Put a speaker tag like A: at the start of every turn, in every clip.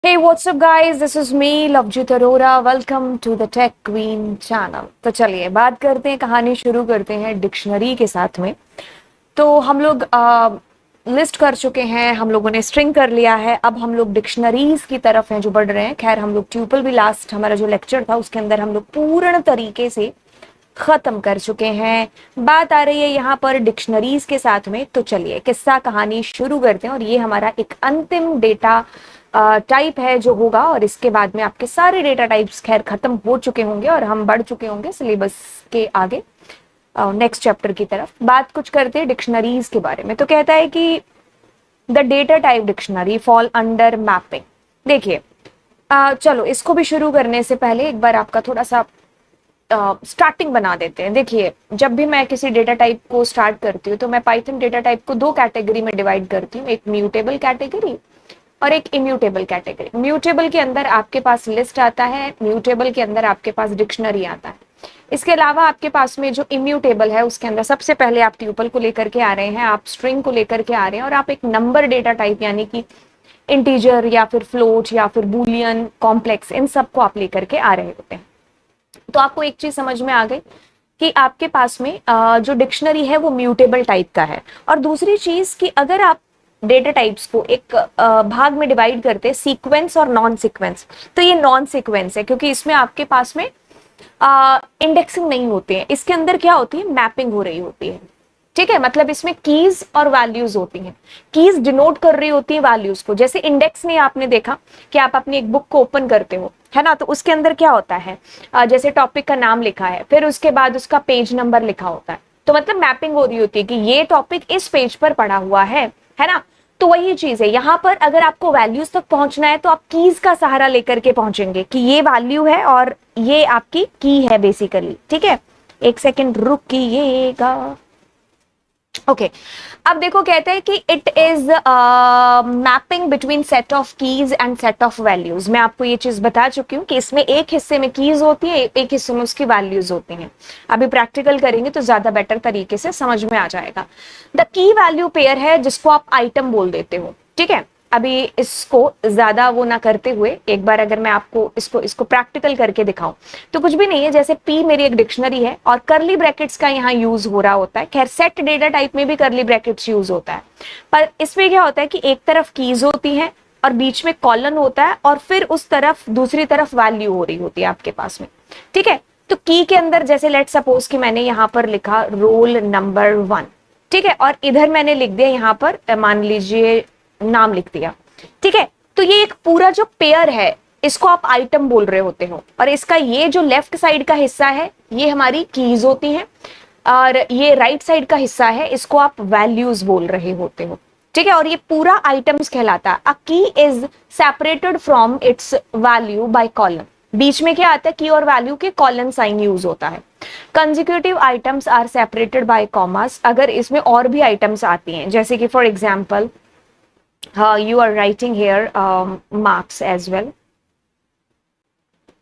A: Hey, what's up guys? This is me, Lovejeet Arora. Welcome to the Tech Queen channel. तो चलिए बात करते हैं, कहानी शुरू करते हैं डिक्शनरी के साथ में। तो हम लोग लिस्ट कर चुके हैं, हम लोगों ने स्ट्रिंग कर लिया है। अब हम लोग डिक्शनरीज की तरफ हैं जो बढ़ रहे हैं। खैर हम लोग ट्यूपल भी लास्ट हमारा जो लेक्चर था उसके अंदर हम लोग पूर्ण तरीके से खत्म कर चुके हैं। बात आ रही है यहाँ पर डिक्शनरीज के साथ में। तो चलिए किस्सा कहानी शुरू करते हैं और ये हमारा एक अंतिम डेटा टाइप है जो होगा, और इसके बाद में आपके सारे डेटा टाइप्स खैर खत्म हो चुके होंगे और हम बढ़ चुके होंगे सिलेबस के आगे नेक्स्ट चैप्टर की तरफ। बात कुछ करते हैं डिक्शनरीज के बारे में। तो कहता है कि the data type dictionary fall under mapping. देखिए चलो इसको भी शुरू करने से पहले एक बार आपका थोड़ा सा स्टार्टिंग बना देते हैं। देखिए जब भी मैं किसी डेटा टाइप को स्टार्ट करती हूँ तो मैं पाइथन डेटा टाइप को दो कैटेगरी में डिवाइड करती हूँ, एक म्यूटेबल कैटेगरी और एक इम्यूटेबल कैटेगरी। म्यूटेबल के अंदर आपके पास लिस्ट आता है, म्यूटेबल के अंदर आपके पास डिक्शनरी आता है। इसके अलावा आपके पास में जो इम्यूटेबल है उसके अंदर सबसे पहले आप ट्यूपल को लेकर के आ रहे हैं, आप स्ट्रिंग को लेकर के आ रहे हैं, और आप एक नंबर डेटा टाइप यानी कि इंटीजर या फिर फ्लोट या फिर बूलियन कॉम्प्लेक्स इन सब को आप लेकर के आ रहे होते हैं। तो आपको एक चीज समझ में आ गई कि आपके पास में जो डिक्शनरी है वो म्यूटेबल टाइप का है। और दूसरी चीज कि अगर आप डेटा टाइप्स को एक भाग में डिवाइड करते हैं, सीक्वेंस और नॉन सीक्वेंस, तो ये नॉन सीक्वेंस है क्योंकि इसमें आपके पास में इंडेक्सिंग नहीं होती है। इसके अंदर क्या होती है, मैपिंग हो रही होती है। ठीक है, मतलब इसमें कीज और वैल्यूज होती हैं। कीज डिनोट कर रही होती है वैल्यूज को। जैसे इंडेक्स में आपने देखा कि आप अपनी एक बुक को ओपन करते हो, है ना, तो उसके अंदर क्या होता है, जैसे टॉपिक का नाम लिखा है, फिर उसके बाद उसका पेज नंबर लिखा होता है। तो मतलब मैपिंग हो रही होती है कि ये टॉपिक इस पेज पर पड़ा हुआ है ना। तो वही चीज है यहाँ पर। अगर आपको वैल्यूज तक पहुंचना है तो आप कीज का सहारा लेकर के पहुंचेंगे कि ये वैल्यू है और ये आपकी की है बेसिकली। ठीक है, एक सेकेंड रुकिएगा। ओके अब देखो कहते हैं कि it is mapping between set of keys and set of values. मैं आपको ये चीज बता चुकी हूँ कि इसमें एक हिस्से में कीज होती है, एक हिस्से में उसकी वैल्यूज होती हैं। अभी प्रैक्टिकल करेंगे तो ज्यादा बेटर तरीके से समझ में आ जाएगा। द की वैल्यू पेयर है जिसको आप आइटम बोल देते हो। ठीक है, अभी इसको ज्यादा वो ना करते हुए एक बार अगर मैं आपको इसको प्रैक्टिकल करके दिखाऊं तो कुछ भी नहीं है। जैसे पी मेरी एक डिक्शनरी है और करली ब्रैकेट्स का यहाँ यूज हो रहा होता है। खैर सेट डेटा टाइप में भी करली ब्रैकेट्स यूज होता है, पर इसमें क्या होता है कि एक तरफ कीज होती है और बीच में कॉलन होता है और फिर उस तरफ दूसरी तरफ वैल्यू हो रही होती है आपके पास में। ठीक है, तो की के अंदर जैसे लेट सपोज कि मैंने यहाँ पर लिखा रोल नंबर 1। ठीक है, और इधर मैंने लिख दिया यहाँ पर मान लीजिए नाम लिख दिया। ठीक है, तो ये एक पूरा जो पेयर है इसको आप आइटम बोल रहे होते हो, और इसका ये जो लेफ्ट साइड का हिस्सा है ये हमारी कीज होती हैं, और ये राइट साइड का हिस्सा है इसको आप वैल्यूज बोल रहे होते हो। ठीक है, और ये पूरा आइटम्स कहलाता है। A key is separated from its value by colon. बीच में क्या आता है, की और वैल्यू के कॉलन साइन यूज होता है। Consecutive items are separated by commas. अगर इसमें और भी आइटम्स आती हैं जैसे कि for example you are writing here marks as well।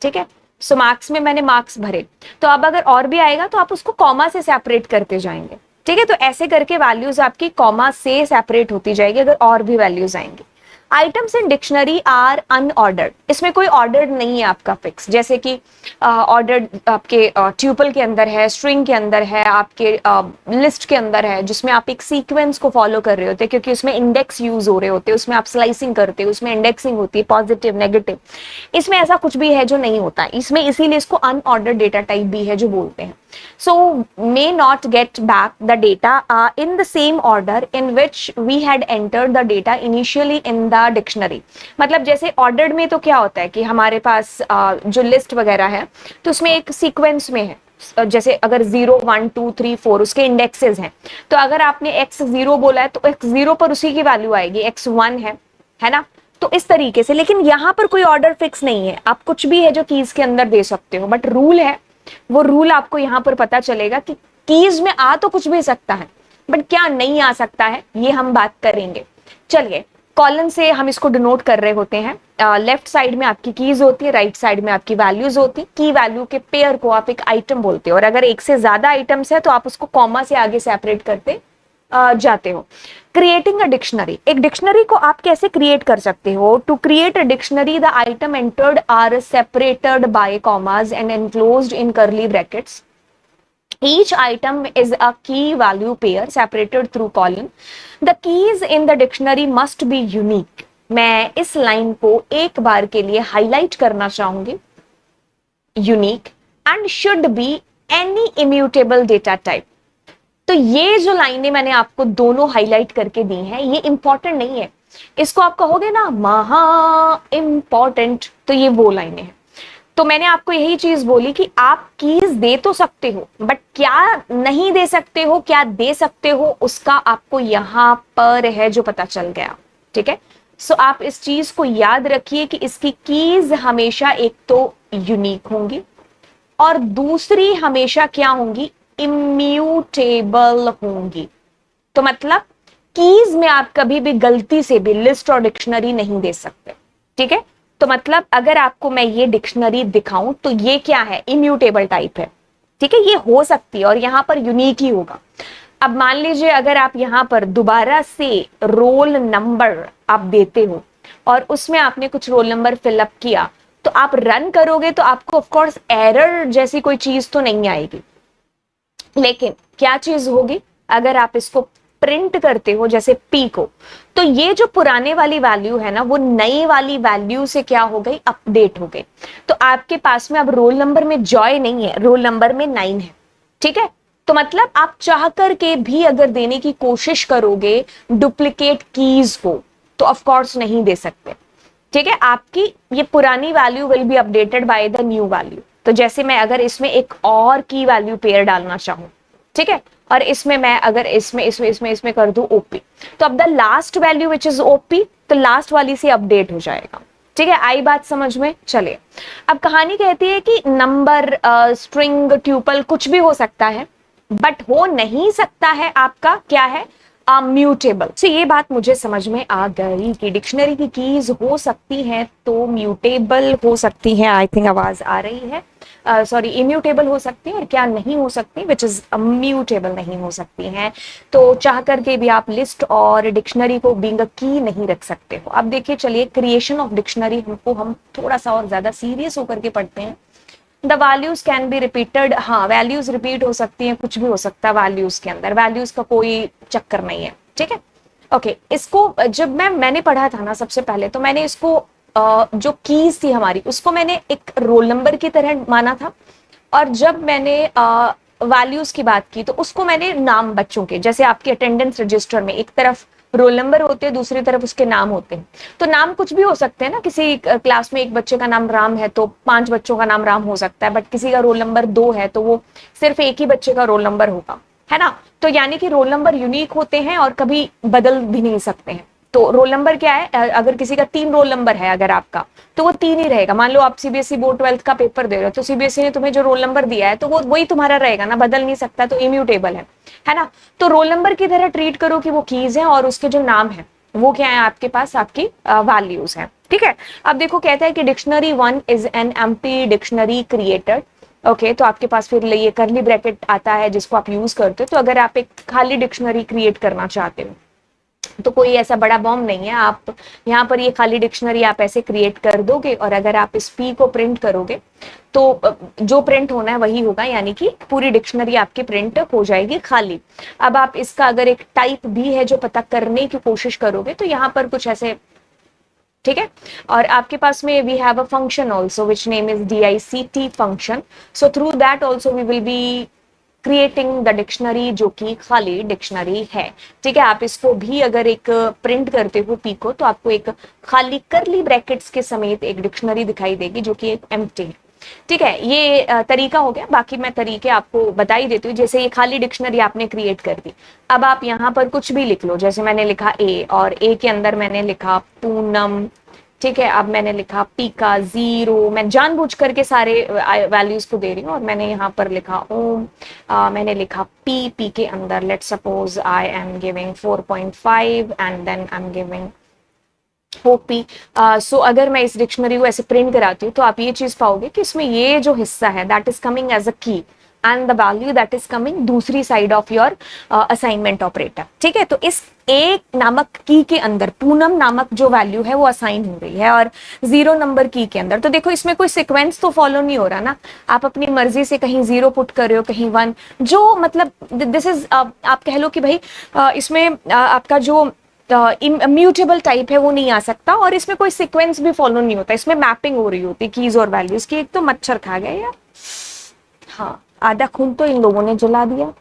A: ठीक है, सो मार्क्स में मैंने मार्क्स भरे, तो अब अगर और भी आएगा तो आप उसको कॉमा से सेपरेट करते जाएंगे। ठीक है, तो ऐसे करके वैल्यूज आपकी कॉमा से सेपरेट होती जाएगी अगर और भी वैल्यूज आएंगी। Items in dictionary are unordered. इसमें कोई ऑर्डर नहीं है आपका फिक्स। जैसे कि ऑर्डर आपके ट्यूपल के अंदर है, स्ट्रिंग के अंदर है, आपके लिस्ट के अंदर है, जिसमें आप एक सीक्वेंस को फॉलो कर रहे होते हैं क्योंकि उसमें इंडेक्स यूज हो रहे होते हैं, उसमें आप स्लाइसिंग करते हो, उसमें इंडेक्सिंग होती है पॉजिटिव नेगेटिव। इसमें ऐसा कुछ भी है जो नहीं होता है इसमें, इसीलिए इसको अनऑर्डर्ड डेटा टाइप भी है जो बोलते हैं। So may not get back the data in the same order in which we had entered the data initially in the dictionary। मतलब जैसे ordered में तो क्या होता है कि हमारे पास जो लिस्ट वगैरह है तो उसमें एक सीक्वेंस में है। जैसे अगर 0 1 2 3 4 उसके इंडेक्सेस हैं, तो अगर आपने x0 बोला है तो x0 पर उसी की वैल्यू आएगी, x1 है ना। तो इस तरीके से, लेकिन यहाँ पर कोई ऑर्डर फिक्स नहीं है। आप कुछ भी है जो कीज के अंदर दे सकते हो, बट रूल है, वो रूल आपको यहाँ पर पता चलेगा कि कीज में आ तो कुछ भी सकता है बट क्या नहीं आ सकता है ये हम बात करेंगे। चलिए, कॉलन से हम इसको डिनोट कर रहे होते हैं। लेफ्ट साइड में आपकी कीज होती है, राइट साइड में आपकी वैल्यूज होती है। की वैल्यू के पेयर को आप एक आइटम बोलते हो, और अगर एक से ज्यादा आइटम्स है तो आप उसको कॉमा से आगे सेपरेट करते जाते हो। क्रिएटिंग अ डिक्शनरी, एक डिक्शनरी को आप कैसे क्रिएट कर सकते हो? To create a dictionary the item entered are separated by commas and enclosed in curly brackets. Each item is a key value pair separated through colon. The keys in the dictionary must be unique. मैं इस line को एक बार के लिए highlight करना चाहूंगी. Unique and should be any immutable data type. तो ये जो लाइनें मैंने आपको दोनों हाईलाइट करके दी हैं, ये इंपॉर्टेंट नहीं है. इसको आप कहोगे ना महा इंपॉर्टेंट, तो ये वो लाइनें हैं. तो मैंने आपको यही चीज बोली कि आप कीज दे तो सकते हो, बट क्या नहीं दे सकते हो, क्या दे सकते हो, उसका आपको यहां पर है जो पता चल गया. ठीक है. सो आप इस चीज को याद रखिए कि इसकी कीज हमेशा एक तो यूनिक होंगी और दूसरी हमेशा क्या होंगी, इम्यूटेबल होंगी. तो मतलब कीज में आप कभी भी गलती से भी लिस्ट और डिक्शनरी नहीं दे सकते. ठीक है. तो मतलब अगर आपको मैं ये डिक्शनरी दिखाऊं तो ये क्या है, इम्यूटेबल टाइप है. ठीक है. ये हो सकती है और यहां पर यूनिक ही होगा. अब मान लीजिए अगर आप यहां पर दोबारा से रोल नंबर आप देते हो और उसमें आपने कुछ रोल नंबर फिलअप किया, तो आप रन करोगे तो आपको ऑफ कोर्स एरर जैसी कोई चीज तो नहीं आएगी. लेकिन क्या चीज होगी, अगर आप इसको प्रिंट करते हो जैसे पी को, तो ये जो पुराने वाली वैल्यू है ना, वो नई वाली वैल्यू से क्या हो गई, अपडेट हो गई. तो आपके पास में अब रोल नंबर में जॉय नहीं है, रोल नंबर में 9 है. ठीक है. तो मतलब आप चाह करके भी अगर देने की कोशिश करोगे डुप्लीकेट कीज को, तो ऑफ कोर्स नहीं दे सकते. ठीक है. आपकी ये पुरानी value will be updated by the new value. तो जैसे मैं अगर इसमें एक और की वैल्यू पेयर डालना चाहूं, ठीक है, और इसमें मैं अगर इसमें कर दूं ओपी, तो अब the last value which is OP, तो लास्ट वाली से अपडेट हो जाएगा. ठीक है. आई बात समझ में? चलिए. अब कहानी कहती है कि नंबर, स्ट्रिंग, ट्यूपल कुछ भी हो सकता है, बट हो नहीं सकता है आपका क्या है, म्यूटेबल. तो ये बात मुझे समझ में आ गई कि डिक्शनरी की कीज हो सकती हैं तो म्यूटेबल हो सकती है. आई थिंक आवाज आ रही है. सॉरी, इम्यूटेबल हो सकती है और क्या नहीं हो सकती, विच इज म्यूटेबल नहीं हो सकती हैं. तो चाह करके भी आप लिस्ट और डिक्शनरी को बीइंग अ की नहीं रख सकते हो. अब देखिए, चलिए, क्रिएशन ऑफ डिक्शनरी हम थोड़ा सा और ज्यादा सीरियस होकर के पढ़ते हैं. The values can be repeated. हाँ, वैल्यूज रिपीट हो सकती हैं, कुछ भी हो सकता है वैल्यूज के अंदर, वैल्यूज का कोई चक्कर नहीं है. ठीक है. ओके. इसको जब मैंने पढ़ा था ना सबसे पहले, तो मैंने इसको जो कीज थी हमारी, उसको मैंने एक रोल नंबर की तरह माना था. और जब मैंने वैल्यूज की बात की, तो उसको मैंने नाम बच्चों के, जैसे आपके अटेंडेंस रजिस्टर में एक तरफ रोल नंबर होते हैं, दूसरी तरफ उसके नाम होते हैं. तो नाम कुछ भी हो सकते हैं ना. किसी क्लास में एक बच्चे का नाम राम है तो 5 बच्चों का नाम राम हो सकता है, बट किसी का रोल नंबर 2 है तो वो सिर्फ एक ही बच्चे का रोल नंबर होगा, है ना. तो यानी कि रोल नंबर यूनिक होते हैं और कभी बदल भी नहीं सकते हैं. तो रोल नंबर क्या है, अगर किसी का 3 रोल नंबर है अगर आपका, तो वो 3 ही रहेगा. मान लो आप सीबीएसई बोर्ड 12th का पेपर दे रहे हो, तो सीबीएसई ने तुम्हें जो रोल नंबर दिया है तो वो वही तुम्हारा रहेगा ना, बदल नहीं सकता. तो इम्यूटेबल है ना. तो रोल नंबर की तरह ट्रीट करो कि वो कीज है और उसके जो नाम है वो क्या है आपके पास, आपकी वैल्यूज है. ठीक है. अब देखो, कहता है कि dictionary 1 is an empty dictionary created. Okay. तो आपके पास फिर ये करली ब्रैकेट आता है जिसको आप यूज करते हो. तो अगर आप एक खाली डिक्शनरी क्रिएट करना चाहते हो, तो कोई ऐसा बड़ा बॉम्ब नहीं है. आप यहाँ पर ये खाली डिक्शनरी आप ऐसे क्रिएट कर दोगे और अगर आप इस पी को प्रिंट करोगे तो जो प्रिंट होना है वही होगा, यानी कि पूरी डिक्शनरी आपकी प्रिंट हो जाएगी खाली. अब आप इसका अगर एक टाइप भी है जो पता करने की कोशिश करोगे, तो यहाँ पर कुछ ऐसे, ठीक है. और आपके पास में we have a function also which name is DICT function. So through that also we will be creating the dictionary, जो कि खाली डिक्शनरी है. ठीक है. आप इसको भी अगर एक प्रिंट करते हो पी को, तो आपको एक खाली करली ब्रैकेट्स के समेत एक डिक्शनरी दिखाई देगी जो कि एक एम्प्टी है. ठीक है. ये तरीका हो गया. बाकी मैं तरीके आपको बता ही देती हूँ. जैसे ये खाली डिक्शनरी आपने क्रिएट कर दी, अब आप यहाँ पर कुछ भी लिख लो. जैसे मैंने लिखा ए, और ए के अंदर मैंने लिखा पूनम. ठीक है. अब मैंने लिखा पी का 0. मैं जानबूझ करके सारे वैल्यूज को दे रही हूँ. और मैंने यहाँ पर लिखा ओम. मैंने लिखा पी के अंदर let suppose I am giving 4.5 and then I am giving OP. So अगर मैं इस डिक्शनरी को ऐसे प्रिंट कराती हूँ, तो आप ये चीज पाओगे कि इसमें ये जो हिस्सा है that is coming as a key and the value that is coming दूसरी side of your assignment operator. ठीक है, तो इस एक नामक की के अंदर पूनम नामक जो वैल्यू है वो असाइन हो रही है, और 0 नंबर की के अंदर। तो देखो इसमें कोई सीक्वेंस तो फॉलो नहीं हो रहा ना, आप अपनी मर्जी से कहीं 0 पुट कर रहे हो, कहीं 1, जो मतलब दिस इज आप कह लो कि भाई इसमें आपका जो इम्यूटेबल टाइप है वो नहीं आ सकता, और इसमें कोई सीक्वेंस भी फॉलो नहीं होता, इसमें मैपिंग हो रही होती कीज और वैल्यूज की। एक तो मच्छर खा गया यार, हाँ आधा खून तो इन लोगों ने जला दिया,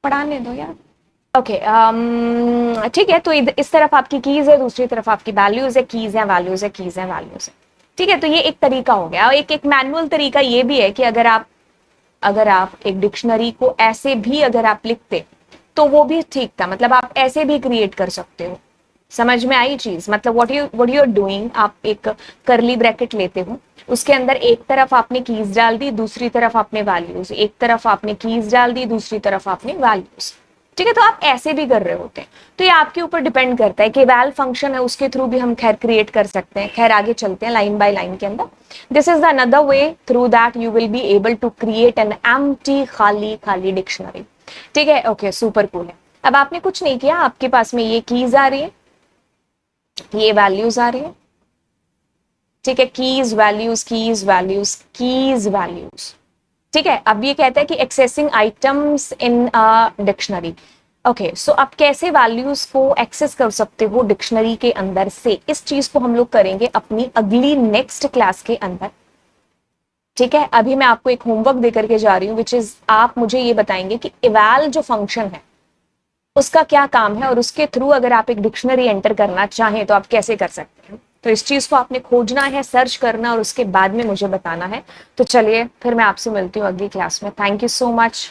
A: पढ़ाने दो यार। ओके ठीक है, तो इस तरफ आपकी कीज है, दूसरी तरफ आपकी वैल्यूज है, कीज है वैल्यूज है, कीज है वैल्यूज है। ठीक है, तो ये एक तरीका हो गया। एक एक मैनुअल तरीका ये भी है कि अगर आप एक डिक्शनरी को ऐसे भी अगर आप लिखते तो वो भी ठीक था, मतलब आप ऐसे भी क्रिएट कर सकते हो। समझ में आई चीज? मतलब व्हाट यू आर डूइंग, आप एक करली ब्रैकेट लेते हो, उसके अंदर एक तरफ आपने कीज डाल दी, दूसरी तरफ आपने वैल्यूज, एक तरफ आपने कीज डाल दी, दूसरी तरफ आपने वैल्यूज। ठीक है, तो आप ऐसे भी कर रहे होते हैं। तो ये आपके ऊपर डिपेंड करता है कि वैल फंक्शन है उसके थ्रू भी हम खैर क्रिएट कर सकते हैं। खैर आगे चलते हैं लाइन बाय लाइन के अंदर। This is the another way through that you will be able to create an empty खाली खाली डिक्शनरी। ठीक है, ओके सुपर कूल है। अब आपने कुछ नहीं किया, आपके पास में ये कीज आ रही है, ये वैल्यूज आ रही है। ठीक है, keys values keys values keys values. ठीक है, अब ये कहता है कि accessing items in dictionary. Okay, so आप कैसे वैल्यूज को एक्सेस कर सकते हो डिक्शनरी के अंदर से, इस चीज को हम लोग करेंगे अपनी अगली नेक्स्ट क्लास के अंदर। ठीक है, अभी मैं आपको एक होमवर्क देकर के जा रही हूँ, विच इज आप मुझे ये बताएंगे कि इवैल जो फंक्शन है उसका क्या काम है, और उसके थ्रू अगर आप एक डिक्शनरी एंटर करना चाहें तो आप कैसे कर सकते हैं। तो इस चीज को आपने खोजना है, सर्च करना, और उसके बाद में मुझे बताना है। तो चलिए फिर मैं आपसे मिलती हूँ अगली क्लास में। Thank you so much.